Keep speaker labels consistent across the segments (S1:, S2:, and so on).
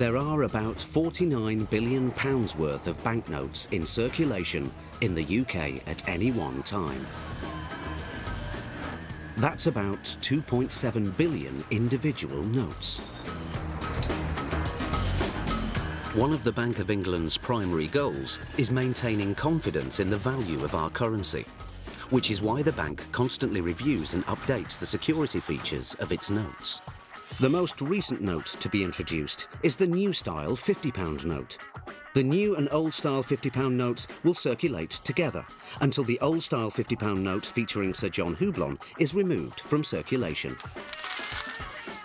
S1: There are about £49 billion worth of banknotes in circulation in the UK at any one time. That's about 2.7 billion individual notes. One of the Bank of England's primary goals is maintaining confidence in the value of our currency, which is why the bank constantly reviews and updates the security features of its notes. The most recent note to be introduced is the new style £50 note. The new and old style £50 notes will circulate together until the old style £50 note featuring Sir John Houblon is removed from circulation.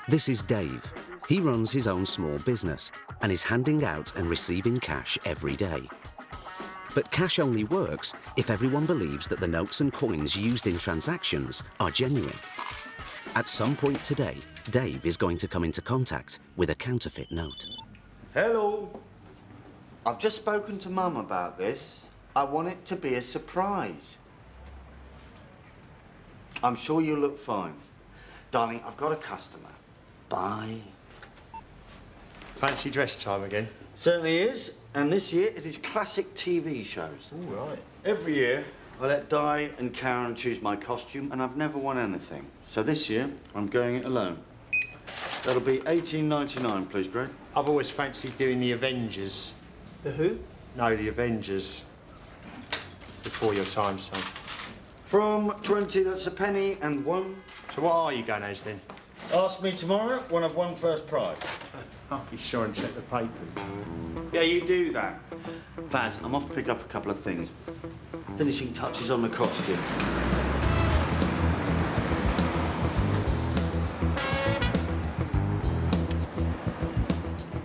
S1: This is Dave. He runs his own small business and is handing out and receiving cash every day. But cash only works if everyone believes that the notes and coins used in transactions are genuine. At some point today, Dave is going to come into contact with a counterfeit note.
S2: Hello. I've just spoken to Mum about this. I want it to be a surprise. I'm sure you'll look fine. Darling, I've got a customer. Bye.
S3: Fancy dress time again?
S2: Certainly is. And this year it is classic TV shows.
S3: All right.
S2: Every year I let Di and Karen choose my costume and I've never won anything. So this year I'm going it alone. That'll be $18.99, please, Greg.
S3: I've always fancied doing the Avengers.
S4: The who?
S3: No, the Avengers. Before your time, son.
S2: From 20, that's a penny and one.
S3: So what are you going as then?
S2: Ask me tomorrow when I've won first prize.
S3: I'll be sure and check the papers.
S2: Yeah, you do that. Faz, I'm off to pick up a couple of things. Finishing touches on the costume.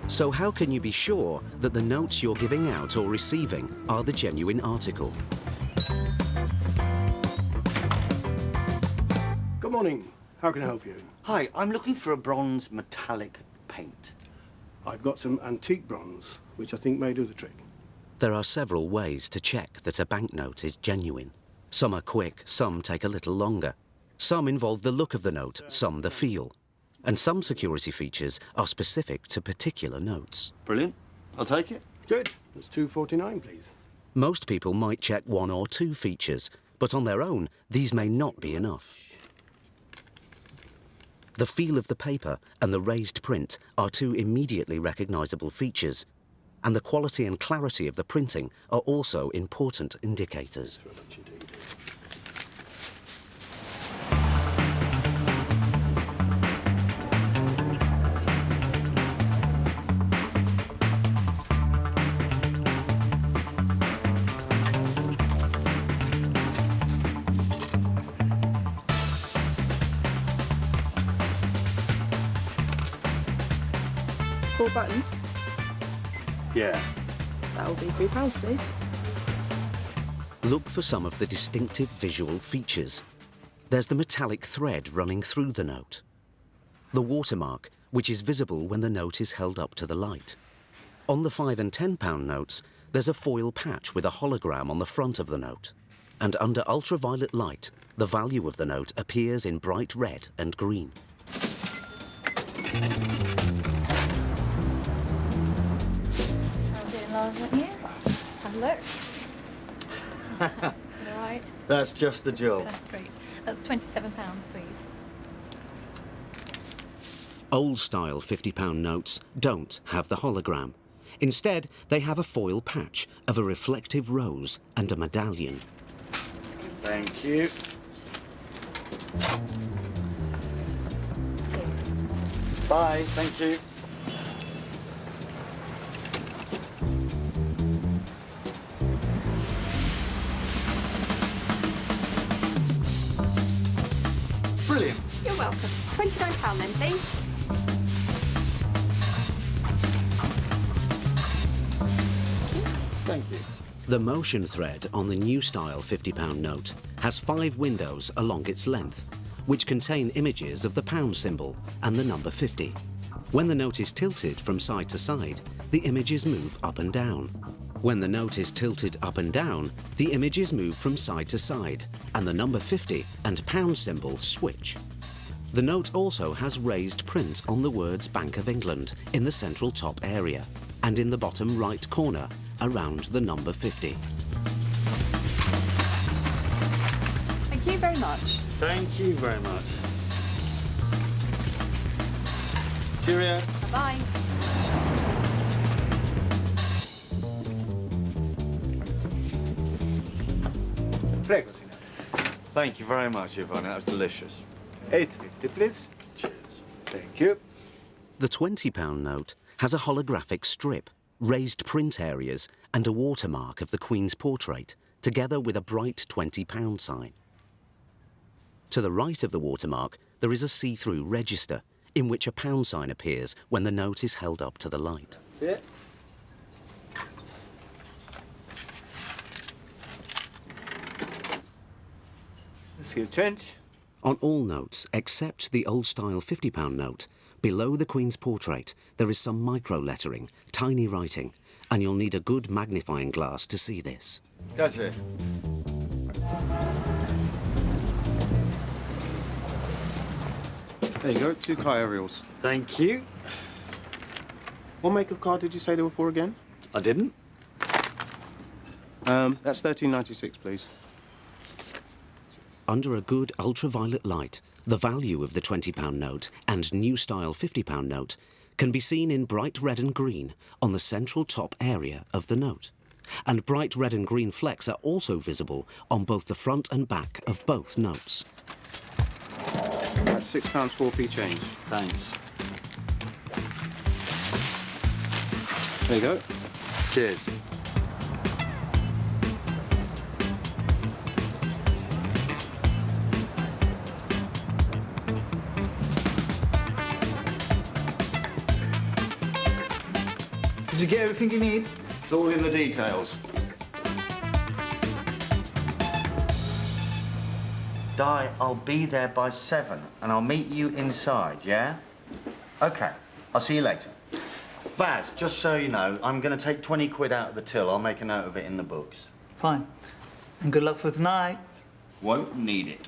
S1: So how can you be sure that the notes you're giving out or receiving are the genuine article?
S5: Good morning. How can I help you?
S2: Hi, I'm looking for a bronze metallic paint.
S5: I've got some antique bronze, which I think may do the trick.
S1: There are several ways to check that a banknote is genuine. Some are quick, some take a little longer. Some involve the look of the note, some the feel. And some security features are specific to particular notes.
S2: Brilliant. I'll take it.
S5: Good. That's $2.49, please.
S1: Most people might check one or two features, but on their own, these may not be enough. The feel of the paper and the raised print are two immediately recognizable features, and the quality and clarity of the printing are also important indicators.
S5: Very much indeed.
S6: Four buttons.
S5: Yeah.
S6: That will be £3, please.
S1: Look for some of the distinctive visual features. There's the metallic thread running through the note. The watermark, which is visible when the note is held up to the light. On the £5 and £10 notes, there's a foil patch with a hologram on the front of the note. And under ultraviolet light, the value of the note appears in bright red and green.
S6: Haven't you? Have a look. All right.
S2: That's just the job.
S6: That's great. That's £27, please.
S1: Old-style £50 notes don't have the hologram. Instead, they have a foil patch of a reflective rose and a medallion.
S2: Thank you.
S6: Cheers.
S2: Bye. Thank you. Brilliant.
S7: You're welcome. £29 then, please.
S2: Thank you.
S1: The motion thread on the new style £50 note has 5 windows along its length, which contain images of the pound symbol and the number 50. When the note is tilted from side to side, the images move up and down. When the note is tilted up and down, the images move from side to side, and the number 50 and pound symbol switch. The note also has raised print on the words Bank of England in the central top area and in the bottom right corner around the number 50.
S7: Thank you very much.
S2: Thank you very much. Cheerio.
S7: Bye.
S3: Prego, signore.
S2: Thank you very much, Yvonne. That was delicious.
S3: 8.50, please.
S2: Cheers.
S3: Thank you.
S1: The £20 note has a holographic strip, raised print areas and a watermark of the Queen's portrait, together with a bright £20 sign. To the right of the watermark, there is a see-through register in which a pound sign appears when the note is held up to the light.
S3: That's it. Let's see a change.
S1: On all notes, except the old-style £50 note, below the Queen's portrait, there is some micro-lettering, tiny writing, and you'll need a good magnifying glass to see this.
S2: Grazie.
S5: There you go, 2 car aerials.
S2: Thank you.
S5: What make of car did you say they were for again?
S2: I didn't.
S5: That's 1396, please.
S1: Under a good ultraviolet light, the value of the £20 note and new-style £50 note can be seen in bright red and green on the central top area of the note. And bright red and green flecks are also visible on both the front and back of both notes.
S5: That's £6 4p change.
S2: Thanks.
S5: There you go.
S2: Cheers.
S3: Did you get everything you need?
S2: It's all in the details. Di, I'll be there by 7 and I'll meet you inside, yeah? Okay, I'll see you later. Vaz, just so you know, I'm going to take 20 quid out of the till. I'll make a note of it in the books.
S4: Fine. And good luck for tonight.
S2: Won't need it.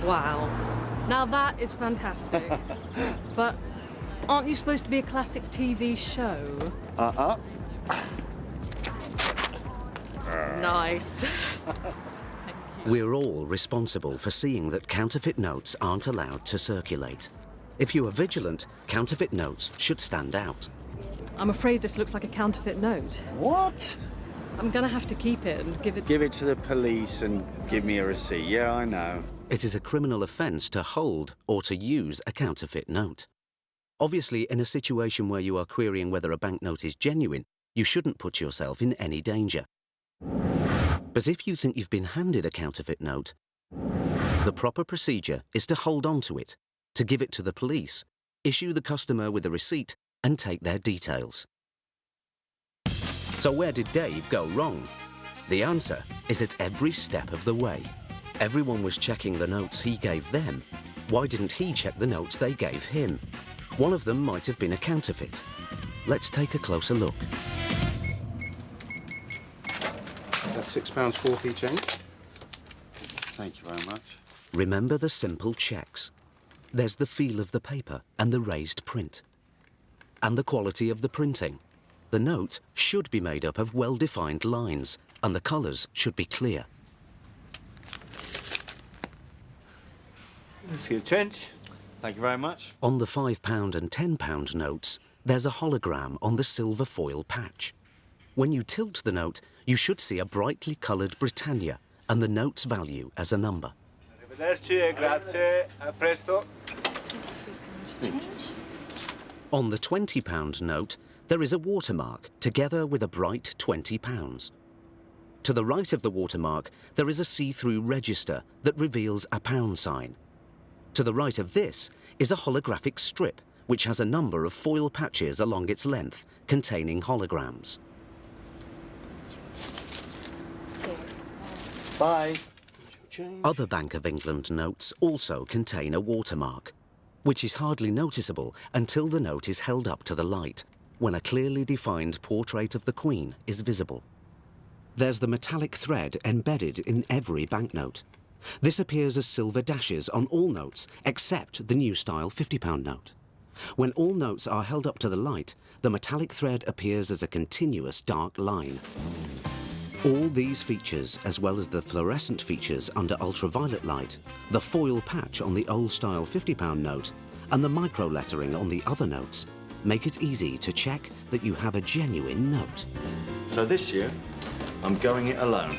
S8: Wow. Now that is fantastic. But aren't you supposed to be a classic TV show? Nice.
S1: We're all responsible for seeing that counterfeit notes aren't allowed to circulate. If you are vigilant, counterfeit notes should stand out.
S8: I'm afraid this looks like a counterfeit note.
S2: What?
S8: I'm gonna have to keep it and give it...
S2: Give it to the police and give me a receipt. Yeah, I know.
S1: It is a criminal offence to hold or to use a counterfeit note. Obviously, in a situation where you are querying whether a banknote is genuine, you shouldn't put yourself in any danger. But if you think you've been handed a counterfeit note, the proper procedure is to hold on to it, to give it to the police, issue the customer with a receipt, and take their details. So where did Dave go wrong? The answer is at every step of the way. Everyone was checking the notes he gave them. Why didn't he check the notes they gave him? One of them might have been a counterfeit. Let's take a closer look.
S5: That's £6 4p change.
S2: Thank you very much.
S1: Remember the simple checks. There's the feel of the paper and the raised print. And the quality of the printing. The note should be made up of well-defined lines, and the colours should be clear.
S3: Let's see a change.
S2: Thank you very much.
S1: On the £5 and £10 notes, there's a hologram on the silver foil patch. When you tilt the note, you should see a brightly coloured Britannia and the note's value as a number.
S3: Arrivederci, grazie, a presto.
S1: On the £20 note, there is a watermark together with a bright £20. To the right of the watermark, there is a see-through register that reveals a pound sign. To the right of this is a holographic strip which has a number of foil patches along its length containing holograms.
S2: Bye.
S1: Other Bank of England notes also contain a watermark, which is hardly noticeable until the note is held up to the light, when a clearly defined portrait of the Queen is visible. There's the metallic thread embedded in every banknote. This appears as silver dashes on all notes except the new style £50 note. When all notes are held up to the light, the metallic thread appears as a continuous dark line. All these features, as well as the fluorescent features under ultraviolet light, the foil patch on the old-style £50 note, and the micro-lettering on the other notes, make it easy to check that you have a genuine note.
S2: So this year, I'm going it alone.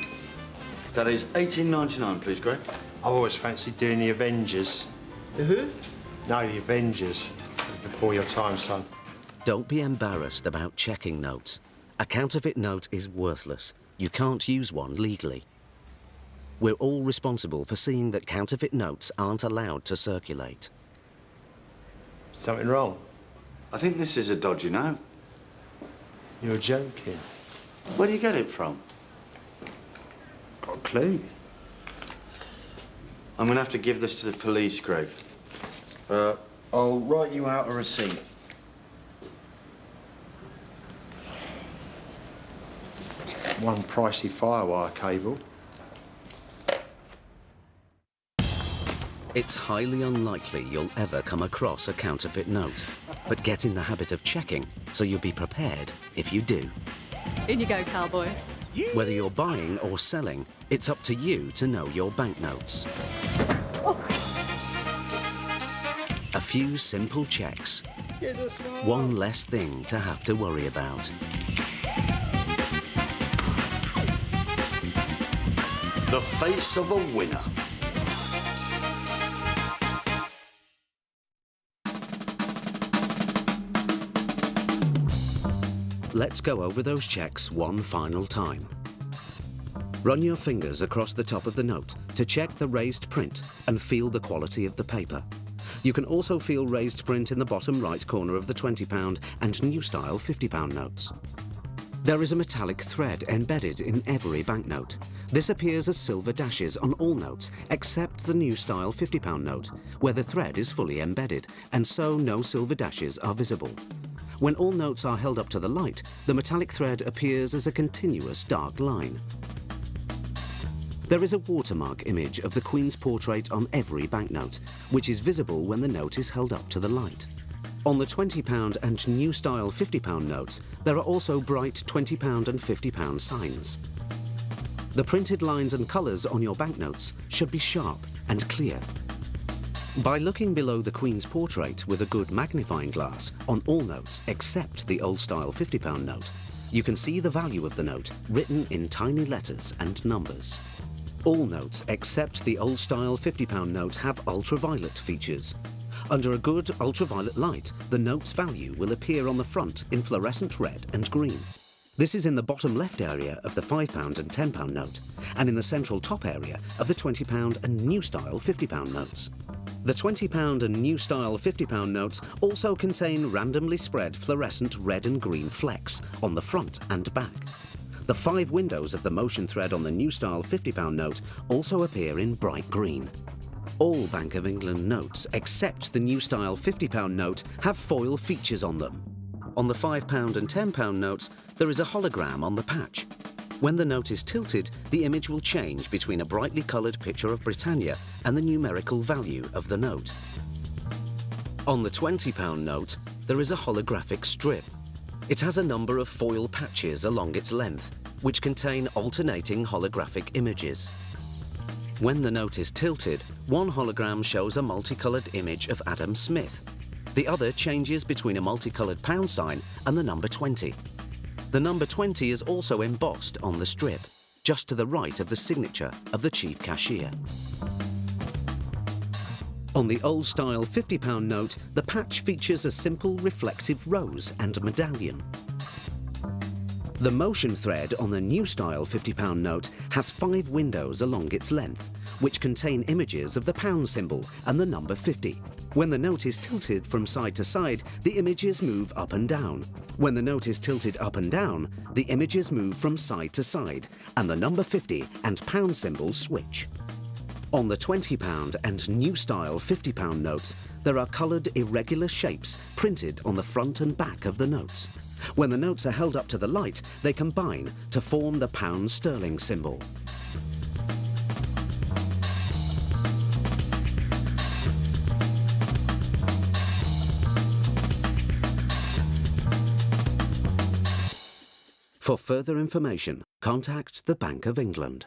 S2: That is £18.99, please, Greg.
S3: I've always fancied doing the Avengers.
S2: The who?
S3: No, the Avengers. It's before your time, son.
S1: Don't be embarrassed about checking notes. A counterfeit note is worthless. You can't use one legally. We're all responsible for seeing that counterfeit notes aren't allowed to circulate.
S3: Something wrong?
S2: I think this is a dodgy note.
S3: You're joking.
S2: Where do you get it from?
S3: Got a clue.
S2: I'm gonna have to give this to the police, Greg. I'll write you out a receipt.
S3: One pricey firewire cable.
S1: It's highly unlikely you'll ever come across a counterfeit note, but get in the habit of checking so you'll be prepared if you do.
S8: In you go, cowboy.
S1: Whether you're buying or selling, it's up to you to know your banknotes. A few simple checks. One less thing to have to worry about.
S2: The face of a winner.
S1: Let's go over those checks one final time. Run your fingers across the top of the note to check the raised print and feel the quality of the paper. You can also feel raised print in the bottom right corner of the £20 and new style £50 notes. There is a metallic thread embedded in every banknote. This appears as silver dashes on all notes except the new style £50 note, where the thread is fully embedded, and so no silver dashes are visible. When all notes are held up to the light, the metallic thread appears as a continuous dark line. There is a watermark image of the Queen's portrait on every banknote, which is visible when the note is held up to the light. On the £20 and new style £50 notes, there are also bright £20 and £50 signs. The printed lines and colours on your banknotes should be sharp and clear. By looking below the Queen's portrait with a good magnifying glass on all notes except the old-style £50 note, you can see the value of the note written in tiny letters and numbers. All notes except the old-style £50 note have ultraviolet features. Under a good ultraviolet light, the note's value will appear on the front in fluorescent red and green. This is in the bottom left area of the £5 and £10 note, and in the central top area of the £20 and new style £50 notes. The £20 and new style £50 notes also contain randomly spread fluorescent red and green flecks on the front and back. The 5 windows of the motion thread on the new style £50 note also appear in bright green. All Bank of England notes except the new style £50 note have foil features on them. On the £5 and £10 notes, there is a hologram on the patch. When the note is tilted, the image will change between a brightly coloured picture of Britannia and the numerical value of the note. On the £20 note, there is a holographic strip. It has a number of foil patches along its length, which contain alternating holographic images. When the note is tilted, one hologram shows a multicoloured image of Adam Smith. The other changes between a multicoloured pound sign and the number 20. The number 20 is also embossed on the strip, just to the right of the signature of the chief cashier. On the old-style £50 note, the patch features a simple reflective rose and medallion. The motion thread on the new style £50 note has 5 windows along its length, which contain images of the pound symbol and the number 50. When the note is tilted from side to side, the images move up and down. When the note is tilted up and down, the images move from side to side, and the number 50 and pound symbols switch. On the £20 and new style £50 notes, there are coloured irregular shapes printed on the front and back of the notes. When the notes are held up to the light, they combine to form the pound sterling symbol. For further information, contact the Bank of England.